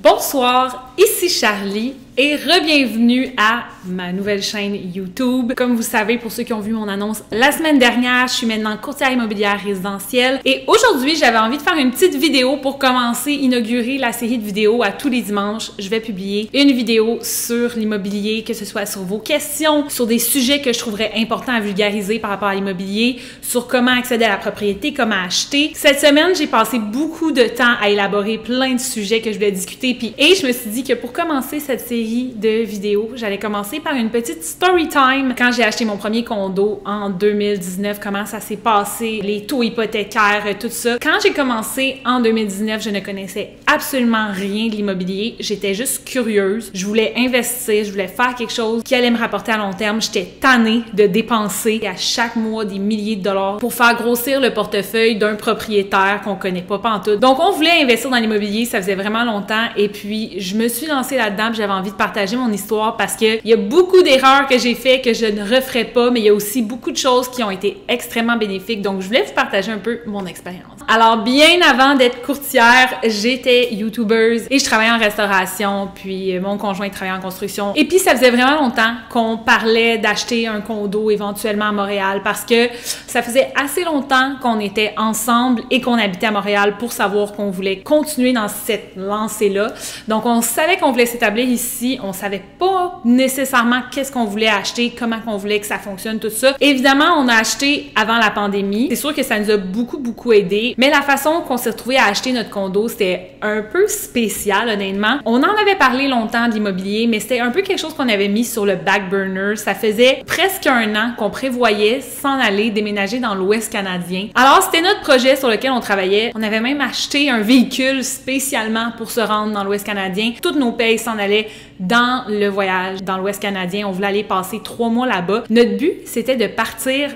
Bonsoir, ici Charlie et re-bienvenue à ma nouvelle chaîne YouTube. Comme vous savez, pour ceux qui ont vu mon annonce la semaine dernière, je suis maintenant courtière immobilière résidentielle et aujourd'hui, j'avais envie de faire une petite vidéo pour commencer, inaugurer la série de vidéos à tous les dimanches. Je vais publier une vidéo sur l'immobilier, que ce soit sur vos questions, sur des sujets que je trouverais importants à vulgariser par rapport à l'immobilier, sur comment accéder à la propriété, comment acheter. Cette semaine, j'ai passé beaucoup de temps à élaborer plein de sujets que je voulais discuter et je me suis dit que pour commencer cette série de vidéos, j'allais commencer par une petite story time. Quand j'ai acheté mon premier condo en 2019, comment ça s'est passé, les taux hypothécaires, tout ça. Quand j'ai commencé en 2019, je ne connaissais absolument rien de l'immobilier. J'étais juste curieuse. Je voulais investir, je voulais faire quelque chose qui allait me rapporter à long terme. J'étais tannée de dépenser à chaque mois des milliers de dollars pour faire grossir le portefeuille d'un propriétaire qu'on connaît pas pantoute. Donc, on voulait investir dans l'immobilier, ça faisait vraiment longtemps et puis je me suis lancée là-dedans, j'avais envie de partager mon histoire parce qu'il y a beaucoup d'erreurs que j'ai fait que je ne referai pas, mais il y a aussi beaucoup de choses qui ont été extrêmement bénéfiques. Donc, je voulais vous partager un peu mon expérience. Alors, bien avant d'être courtière, j'étais YouTubeuse et je travaillais en restauration, puis mon conjoint travaillait en construction. Et puis, ça faisait vraiment longtemps qu'on parlait d'acheter un condo éventuellement à Montréal parce que ça faisait assez longtemps qu'on était ensemble et qu'on habitait à Montréal pour savoir qu'on voulait continuer dans cette lancée-là. Donc, on savait qu'on voulait s'établir ici. On savait pas nécessairement qu'est-ce qu'on voulait acheter, comment qu'on voulait que ça fonctionne, tout ça. Évidemment, on a acheté avant la pandémie. C'est sûr que ça nous a beaucoup aidé. Mais la façon qu'on s'est retrouvé à acheter notre condo, c'était un peu spécial, honnêtement. On en avait parlé longtemps de l'immobilier, mais c'était un peu quelque chose qu'on avait mis sur le back burner. Ça faisait presque un an qu'on prévoyait s'en aller déménager dans l'Ouest canadien. Alors, c'était notre projet sur lequel on travaillait. On avait même acheté un véhicule spécialement pour se rendre dans l'Ouest canadien. Toutes nos payes s'en allaient dans le voyage dans l'Ouest canadien. On voulait aller passer 3 mois là-bas. Notre but, c'était de partir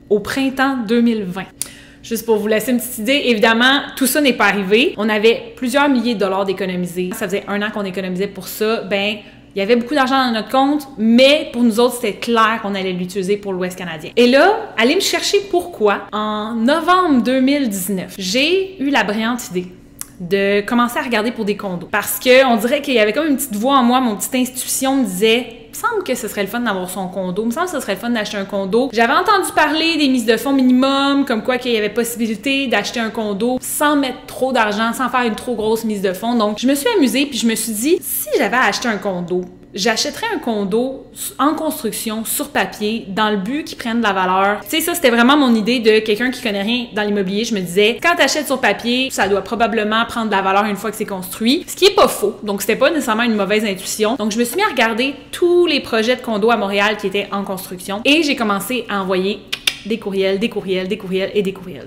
au printemps 2020. Juste pour vous laisser une petite idée, évidemment, tout ça n'est pas arrivé. On avait plusieurs milliers de dollars d'économisés. Ça faisait un an qu'on économisait pour ça. Ben, il y avait beaucoup d'argent dans notre compte, mais pour nous autres, c'était clair qu'on allait l'utiliser pour l'Ouest canadien. Et là, allez me chercher pourquoi. En novembre 2019, j'ai eu la brillante idée de commencer à regarder pour des condos. Parce que on dirait qu'il y avait comme une petite voix en moi, mon petite intuition me disait « Il me semble que ce serait le fun d'avoir son condo. Il me semble que ce serait le fun d'acheter un condo. » J'avais entendu parler des mises de fonds minimum, comme quoi qu'il y avait possibilité d'acheter un condo sans mettre trop d'argent, sans faire une trop grosse mise de fonds. Donc, je me suis amusée puis je me suis dit, si j'avais acheté un condo, j'achèterais un condo en construction, sur papier, dans le but qu'il prenne de la valeur. Tu sais, ça, c'était vraiment mon idée de quelqu'un qui connaît rien dans l'immobilier. Je me disais, quand tu achètes sur papier, ça doit probablement prendre de la valeur une fois que c'est construit. Ce qui est pas faux. Donc, c'était pas nécessairement une mauvaise intuition. Donc, je me suis mis à regarder tous les projets de condos à Montréal qui étaient en construction et j'ai commencé à envoyer des courriels.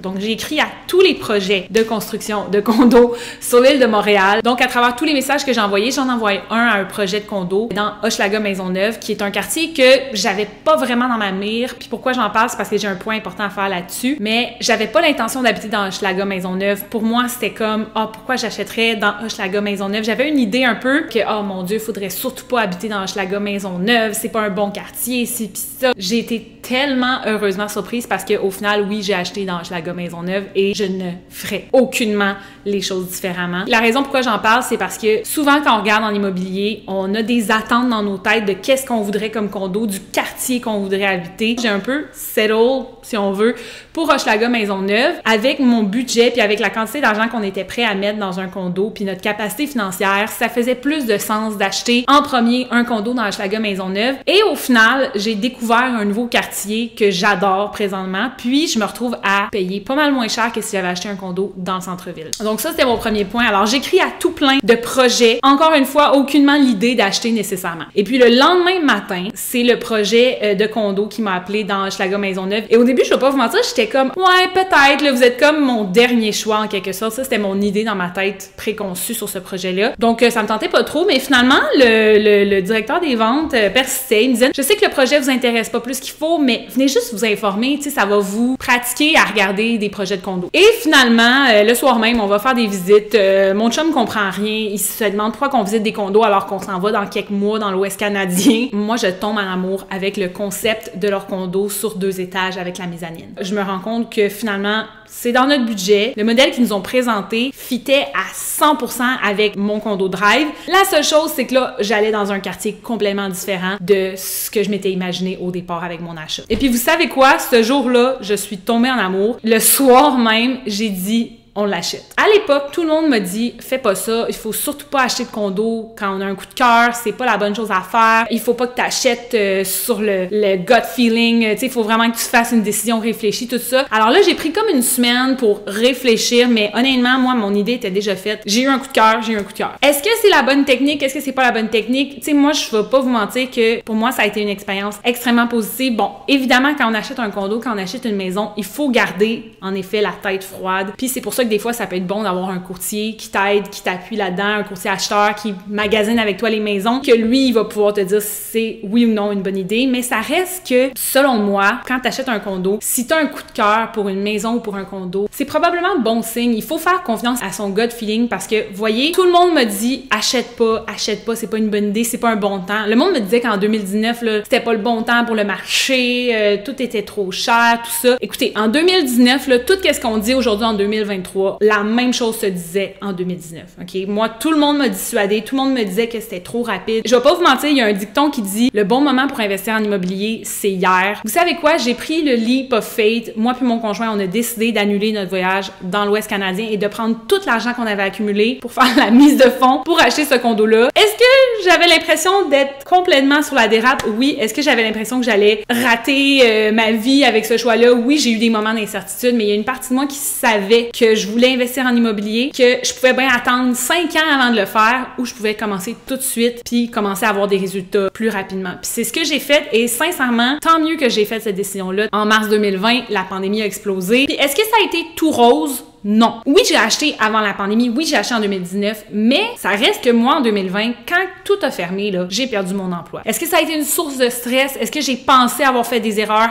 Donc, j'ai écrit à tous les projets de construction de condos sur l'île de Montréal. Donc, à travers tous les messages que j'ai envoyés, j'en envoie un à un projet de condo dans Hochelaga Maisonneuve, qui est un quartier que j'avais pas vraiment dans ma mire. Puis pourquoi j'en parle, c'est parce que j'ai un point important à faire là-dessus. Mais j'avais pas l'intention d'habiter dans Hochelaga Maisonneuve. Pour moi, c'était comme, pourquoi j'achèterais dans Hochelaga Maisonneuve? J'avais une idée un peu que, mon Dieu, faudrait surtout pas habiter dans Hochelaga Maisonneuve, c'est pas un bon quartier, ci pis ça. J'ai été tellement heureusement surprise parce qu'au final, oui, j'ai acheté dans Hochelaga Maisonneuve et je ne ferai aucunement les choses différemment. La raison pourquoi j'en parle, c'est parce que souvent, quand on regarde dans l'immobilier, on a des attentes dans nos têtes de qu'est-ce qu'on voudrait comme condo, du quartier qu'on voudrait habiter. J'ai un peu settle, si on veut, pour Hochelaga Maisonneuve avec mon budget puis avec la quantité d'argent qu'on était prêt à mettre dans un condo puis notre capacité financière, ça faisait plus de sens d'acheter en premier un condo dans Hochelaga Maisonneuve. Et au final, j'ai découvert un nouveau quartier que j'adore présentement, puis je me retrouve à payer pas mal moins cher que si j'avais acheté un condo dans le centre-ville. Donc ça, c'était mon premier point. Alors, j'écris à tout plein de projets. Encore une fois, aucunement l'idée d'acheter nécessairement. Et puis, le lendemain matin, c'est le projet de condo qui m'a appelé dans Hochelaga Maisonneuve. Et au début, je vais pas vous mentir, j'étais comme, ouais, peut-être, là, vous êtes comme mon dernier choix en quelque sorte. Ça, c'était mon idée dans ma tête préconçue sur ce projet-là. Donc, ça me tentait pas trop, mais finalement, le directeur des ventes persistait. Il me disait, je sais que le projet vous intéresse pas plus qu'il faut, mais venez juste vous informer, tu sais, ça va vous pratiquer à regarder des projets de condo. Et finalement, le soir même, on va faire des visites. Mon chum comprend rien. Il se demande pourquoi qu'on visite des condos alors qu'on s'en va dans quelques mois dans l'Ouest canadien. Moi, je tombe en amour avec le concept de leur condo sur 2 étages avec la mezzanine. Je me rends compte que finalement, c'est dans notre budget. Le modèle qu'ils nous ont présenté fitait à 100% avec mon condo Drive. La seule chose, c'est que là, j'allais dans un quartier complètement différent de ce que je m'étais imaginé au départ avec mon achat. Et puis, vous savez quoi? Ce jour-là, je suis tombée en amour. Le soir même, j'ai dit on l'achète. À l'époque, tout le monde m'a dit fais pas ça, il faut surtout pas acheter de condo quand on a un coup de cœur, c'est pas la bonne chose à faire. Il faut pas que tu achètes sur le gut feeling, tu sais, il faut vraiment que tu fasses une décision réfléchie, tout ça. Alors là, j'ai pris comme une semaine pour réfléchir, mais honnêtement, moi, mon idée était déjà faite. J'ai eu un coup de cœur, j'ai eu un coup de cœur. Est-ce que c'est la bonne technique? Est-ce que c'est pas la bonne technique? Tu sais, moi, je vais pas vous mentir que pour moi, ça a été une expérience extrêmement positive. Bon, évidemment, quand on achète un condo, quand on achète une maison, il faut garder, en effet, la tête froide. Puis c'est pour ça que des fois, ça peut être bon d'avoir un courtier qui t'aide, qui t'appuie là-dedans, un courtier acheteur qui magasine avec toi les maisons, que lui, il va pouvoir te dire si c'est oui ou non une bonne idée. Mais ça reste que, selon moi, quand tu achètes un condo, si tu as un coup de cœur pour une maison ou pour un condo, c'est probablement bon signe. Il faut faire confiance à son gut feeling parce que, voyez, tout le monde me dit achète pas, c'est pas une bonne idée, c'est pas un bon temps. Le monde me disait qu'en 2019, là, c'était pas le bon temps pour le marché, tout était trop cher, tout ça. Écoutez, en 2019, là, tout ce qu'on dit aujourd'hui en 2023, la même chose se disait en 2019, OK? Moi, tout le monde m'a dissuadé, tout le monde me disait que c'était trop rapide. Je vais pas vous mentir, il y a un dicton qui dit « Le bon moment pour investir en immobilier, c'est hier ». Vous savez quoi? J'ai pris le leap of faith. Moi puis mon conjoint, on a décidé d'annuler notre voyage dans l'Ouest canadien et de prendre tout l'argent qu'on avait accumulé pour faire la mise de fonds pour acheter ce condo-là. Est-ce que j'avais l'impression d'être complètement sur la dérape? Oui. Est-ce que j'avais l'impression que j'allais rater ma vie avec ce choix-là? Oui, j'ai eu des moments d'incertitude, mais il y a une partie de moi qui savait que je voulais investir en immobilier, que je pouvais bien attendre 5 ans avant de le faire ou je pouvais commencer tout de suite puis commencer à avoir des résultats plus rapidement. Puis c'est ce que j'ai fait et sincèrement, tant mieux que j'ai fait cette décision-là. En mars 2020, la pandémie a explosé. Puis est-ce que ça a été tout rose? Non. Oui, j'ai acheté avant la pandémie. Oui, j'ai acheté en 2019. Mais ça reste que moi, en 2020, quand tout a fermé, là, j'ai perdu mon emploi. Est-ce que ça a été une source de stress? Est-ce que j'ai pensé avoir fait des erreurs?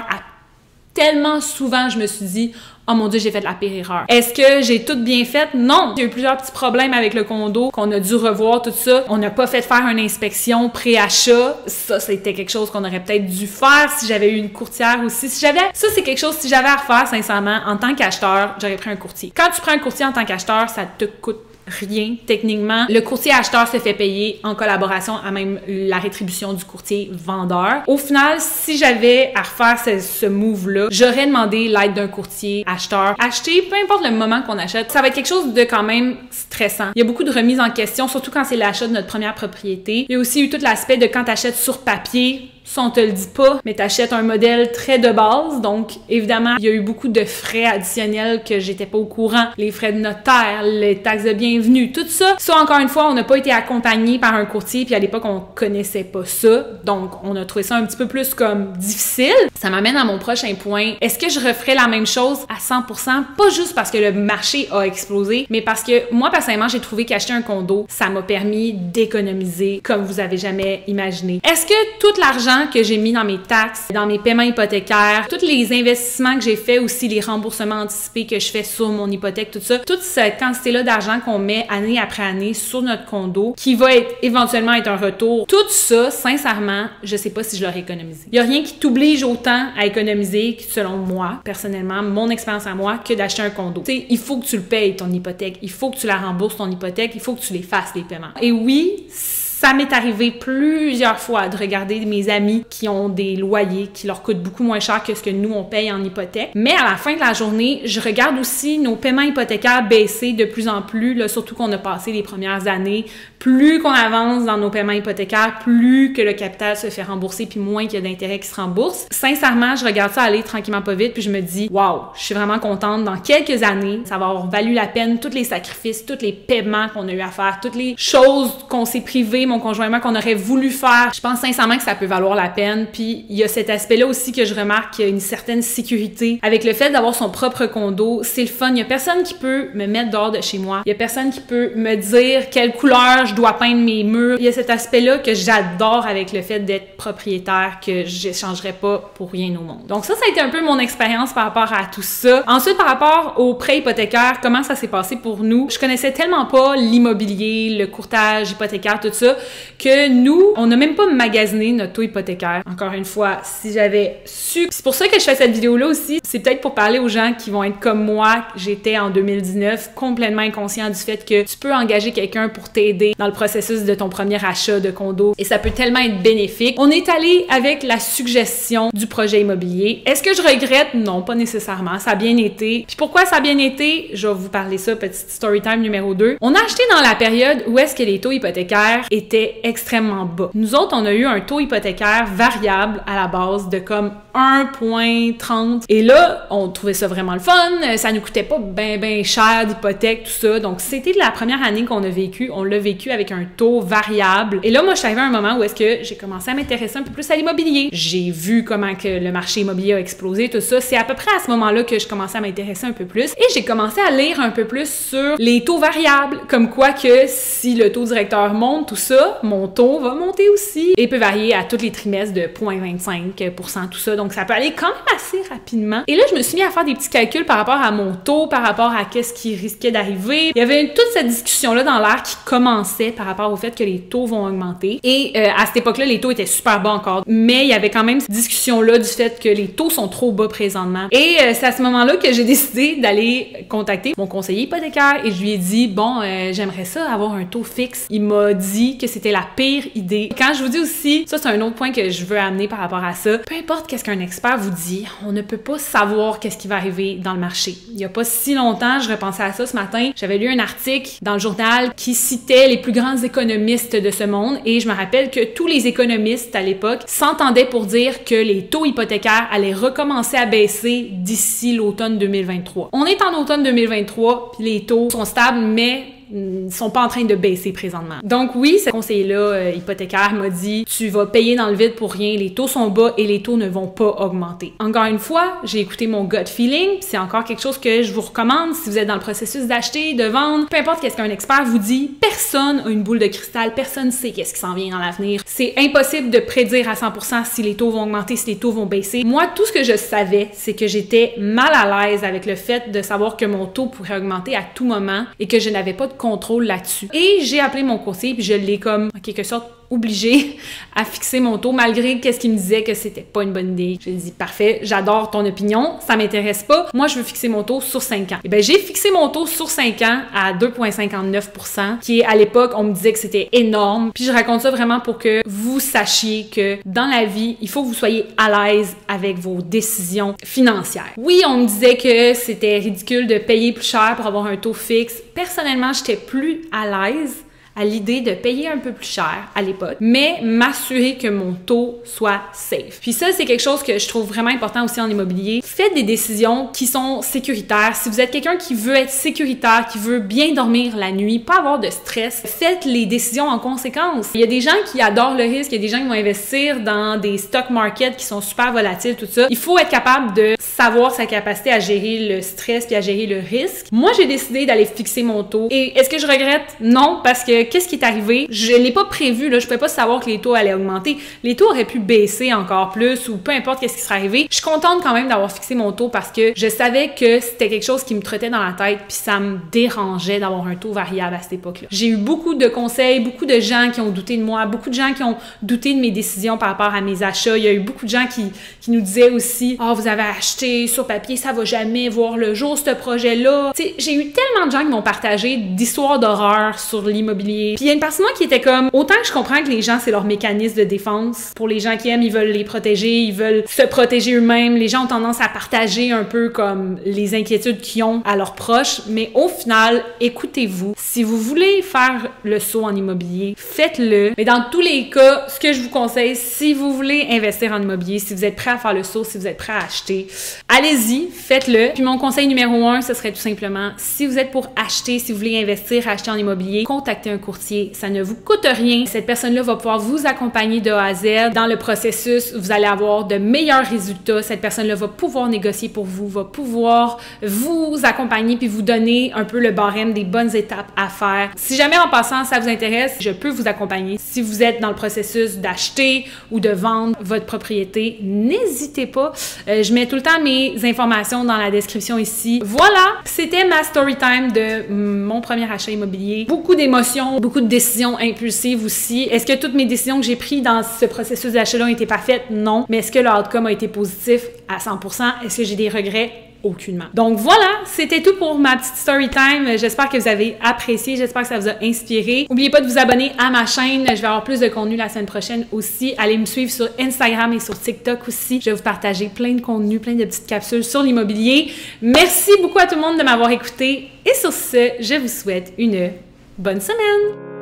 Tellement souvent, je me suis dit « Oh mon Dieu, j'ai fait la pire erreur. » Est-ce que j'ai tout bien fait? Non! J'ai eu plusieurs petits problèmes avec le condo qu'on a dû revoir, tout ça. On n'a pas fait faire une inspection pré-achat. Ça, c'était quelque chose qu'on aurait peut-être dû faire si j'avais eu une courtière aussi. Ça, c'est quelque chose, si j'avais à refaire, sincèrement, en tant qu'acheteur, j'aurais pris un courtier. Quand tu prends un courtier en tant qu'acheteur, ça te coûte rien, techniquement. Le courtier acheteur se fait payer en collaboration à même la rétribution du courtier vendeur. Au final, si j'avais à refaire ce move-là, j'aurais demandé l'aide d'un courtier acheteur. Acheter, peu importe le moment qu'on achète, ça va être quelque chose de quand même stressant. Il y a beaucoup de remises en question, surtout quand c'est l'achat de notre première propriété. Il y a aussi eu tout l'aspect de quand tu achètes sur papier, ça, on te le dit pas, mais t'achètes un modèle très de base. Donc, évidemment, il y a eu beaucoup de frais additionnels que j'étais pas au courant. Les frais de notaire, les taxes de bienvenue, tout ça. Ça, encore une fois, on n'a pas été accompagné par un courtier, puis à l'époque, on connaissait pas ça. Donc, on a trouvé ça un petit peu plus comme difficile. Ça m'amène à mon prochain point. Est-ce que je referais la même chose à 100%? Pas juste parce que le marché a explosé, mais parce que moi, personnellement, j'ai trouvé qu'acheter un condo, ça m'a permis d'économiser comme vous avez jamais imaginé. Est-ce que tout l'argent que j'ai mis dans mes taxes, dans mes paiements hypothécaires, tous les investissements que j'ai faits, aussi les remboursements anticipés que je fais sur mon hypothèque, tout ça, toute cette quantité-là d'argent qu'on met année après année sur notre condo, qui va éventuellement être un retour, tout ça, sincèrement, je sais pas si je l'aurais économisé. Il y a rien qui t'oblige autant à économiser, selon moi, personnellement, mon expérience à moi, que d'acheter un condo. Tu sais, il faut que tu le payes, ton hypothèque, il faut que tu la rembourses, ton hypothèque, il faut que tu les fasses, les paiements. Et oui, ça m'est arrivé plusieurs fois de regarder mes amis qui ont des loyers qui leur coûtent beaucoup moins cher que ce que nous, on paye en hypothèque. Mais à la fin de la journée, je regarde aussi nos paiements hypothécaires baisser de plus en plus, là, surtout qu'on a passé les premières années. Plus qu'on avance dans nos paiements hypothécaires, plus que le capital se fait rembourser, puis moins qu'il y a d'intérêts qui se remboursent. Sincèrement, je regarde ça aller tranquillement pas vite, puis je me dis, waouh, je suis vraiment contente. Dans quelques années, ça va avoir valu la peine, tous les sacrifices, tous les paiements qu'on a eu à faire, toutes les choses qu'on s'est privées, mon conjoint et moi, qu'on aurait voulu faire. Je pense sincèrement que ça peut valoir la peine. Puis il y a cet aspect-là aussi que je remarque, qu'il y a une certaine sécurité avec le fait d'avoir son propre condo. C'est le fun. Il y a personne qui peut me mettre dehors de chez moi. Il y a personne qui peut me dire quelle couleur je dois peindre mes murs. Il y a cet aspect-là que j'adore avec le fait d'être propriétaire, que j'échangerais pas pour rien au monde. Donc ça a été un peu mon expérience par rapport à tout ça. Ensuite, par rapport au prêt hypothécaire, comment ça s'est passé pour nous? Je connaissais tellement pas l'immobilier, le courtage hypothécaire, tout ça. ça que nous, on n'a même pas magasiné notre taux hypothécaire. Encore une fois, si j'avais su... C'est pour ça que je fais cette vidéo-là aussi. C'est peut-être pour parler aux gens qui vont être comme moi, j'étais en 2019, complètement inconscient du fait que tu peux engager quelqu'un pour t'aider dans le processus de ton premier achat de condo et ça peut tellement être bénéfique. On est allé avec la suggestion du projet immobilier. Est-ce que je regrette? Non, pas nécessairement. Ça a bien été. Puis pourquoi ça a bien été? Je vais vous parler ça, petite story time numéro 2. On a acheté dans la période où est-ce que les taux hypothécaires étaient extrêmement bas. Nous autres, on a eu un taux hypothécaire variable à la base de comme 1,30. Et là, on trouvait ça vraiment le fun. Ça nous coûtait pas ben cher d'hypothèque, tout ça. Donc, c'était la première année qu'on a vécu. On l'a vécu avec un taux variable. Et là, moi, je suis arrivée à un moment où est-ce que j'ai commencé à m'intéresser un peu plus à l'immobilier. J'ai vu comment que le marché immobilier a explosé, tout ça. C'est à peu près à ce moment-là que je commençais à m'intéresser un peu plus. Et j'ai commencé à lire un peu plus sur les taux variables. Comme quoi que si le taux directeur monte, tout ça, mon taux va monter aussi. Et peut varier à tous les trimestres de 0,25%, tout ça. Donc, ça peut aller quand même assez rapidement. Et là, je me suis mis à faire des petits calculs par rapport à mon taux, par rapport à qu'est-ce qui risquait d'arriver. Il y avait toute cette discussion-là dans l'air qui commençait par rapport au fait que les taux vont augmenter. Et à cette époque-là, les taux étaient super bas encore. Mais il y avait quand même cette discussion-là du fait que les taux sont trop bas présentement. Et c'est à ce moment-là que j'ai décidé d'aller contacter mon conseiller hypothécaire et je lui ai dit, bon, j'aimerais ça avoir un taux fixe. Il m'a dit que c'était la pire idée. Quand je vous dis aussi, ça c'est un autre point que je veux amener par rapport à ça, peu importe qu'est-ce qu'un expert vous dit, on ne peut pas savoir qu'est-ce qui va arriver dans le marché. Il y a pas si longtemps, je repensais à ça ce matin, j'avais lu un article dans le journal qui citait les plus grands économistes de ce monde et je me rappelle que tous les économistes à l'époque s'entendaient pour dire que les taux hypothécaires allaient recommencer à baisser d'ici l'automne 2023. On est en automne 2023, puis les taux sont stables, mais ne sont pas en train de baisser présentement. Donc oui, ce conseiller-là hypothécaire m'a dit « Tu vas payer dans le vide pour rien, les taux sont bas et les taux ne vont pas augmenter. » Encore une fois, j'ai écouté mon gut feeling, c'est encore quelque chose que je vous recommande si vous êtes dans le processus d'acheter, de vendre, peu importe qu'est-ce qu'un expert vous dit, personne a une boule de cristal, personne sait qu'est-ce qui s'en vient dans l'avenir. C'est impossible de prédire à 100% si les taux vont augmenter, si les taux vont baisser. Moi, tout ce que je savais, c'est que j'étais mal à l'aise avec le fait de savoir que mon taux pourrait augmenter à tout moment et que je n'avais pas de contrôle là-dessus. Et j'ai appelé mon conseiller puis je l'ai comme, en quelque sorte, obligée à fixer mon taux malgré qu'est-ce qu'il me disait que c'était pas une bonne idée. J'ai dit parfait, j'adore ton opinion, ça m'intéresse pas. Moi, je veux fixer mon taux sur 5 ans. Et ben j'ai fixé mon taux sur 5 ans à 2,59%, qui est à l'époque, on me disait que c'était énorme. Puis je raconte ça vraiment pour que vous sachiez que dans la vie, il faut que vous soyez à l'aise avec vos décisions financières. Oui, on me disait que c'était ridicule de payer plus cher pour avoir un taux fixe. Personnellement, j'étais plus à l'aise à l'idée de payer un peu plus cher à l'époque, mais m'assurer que mon taux soit safe. Puis ça, c'est quelque chose que je trouve vraiment important aussi en immobilier. Faites des décisions qui sont sécuritaires. Si vous êtes quelqu'un qui veut être sécuritaire, qui veut bien dormir la nuit, pas avoir de stress, faites les décisions en conséquence. Il y a des gens qui adorent le risque, il y a des gens qui vont investir dans des stock markets qui sont super volatiles, tout ça. Il faut être capable de savoir sa capacité à gérer le stress puis à gérer le risque. Moi, j'ai décidé d'aller fixer mon taux. Et est-ce que je regrette? Non, parce que qu'est-ce qui est arrivé? Je l'ai pas prévu, là. Je pouvais pas savoir que les taux allaient augmenter. Les taux auraient pu baisser encore plus ou peu importe qu'est-ce qui serait arrivé. Je suis contente quand même d'avoir fixé mon taux parce que je savais que c'était quelque chose qui me trottait dans la tête puis ça me dérangeait d'avoir un taux variable à cette époque-là. J'ai eu beaucoup de conseils, beaucoup de gens qui ont douté de moi, beaucoup de gens qui ont douté de mes décisions par rapport à mes achats. Il y a eu beaucoup de gens qui nous disaient aussi « Ah, vous avez acheté sur papier, ça va jamais voir le jour, ce projet-là. » Tu sais, j'ai eu tellement de gens qui m'ont partagé d'histoires d'horreur sur l'immobilier. Puis il y a une partie de moi qui était comme, autant que je comprends que les gens, c'est leur mécanisme de défense. Pour les gens qui aiment, ils veulent les protéger, ils veulent se protéger eux-mêmes. Les gens ont tendance à partager un peu comme les inquiétudes qu'ils ont à leurs proches. Mais au final, écoutez-vous. Si vous voulez faire le saut en immobilier, faites-le. Mais dans tous les cas, ce que je vous conseille, si vous voulez investir en immobilier, si vous êtes prêt à faire le saut, si vous êtes prêt à acheter, allez-y, faites-le. Puis mon conseil numéro 1, ce serait tout simplement, si vous êtes pour acheter, si vous voulez investir, acheter en immobilier, contactez un courtier. Ça ne vous coûte rien. Cette personne-là va pouvoir vous accompagner de A à Z. Dans le processus, vous allez avoir de meilleurs résultats. Cette personne-là va pouvoir négocier pour vous, va pouvoir vous accompagner puis vous donner un peu le barème des bonnes étapes à faire. Si jamais en passant, ça vous intéresse, je peux vous accompagner. Si vous êtes dans le processus d'acheter ou de vendre votre propriété, n'hésitez pas. Je mets tout le temps mes informations dans la description ici. Voilà, c'était ma story time de mon premier achat immobilier. Beaucoup d'émotions, décisions, beaucoup de décisions impulsives aussi. Est-ce que toutes mes décisions que j'ai prises dans ce processus d'achat-là ont été parfaites? Non. Mais est-ce que le outcome a été positif à 100%? Est-ce que j'ai des regrets? Aucunement. Donc voilà, c'était tout pour ma petite story time. J'espère que vous avez apprécié, j'espère que ça vous a inspiré. N'oubliez pas de vous abonner à ma chaîne. Je vais avoir plus de contenu la semaine prochaine aussi. Allez me suivre sur Instagram et sur TikTok aussi. Je vais vous partager plein de contenu, plein de petites capsules sur l'immobilier. Merci beaucoup à tout le monde de m'avoir écouté. Et sur ce, je vous souhaite une bonne semaine!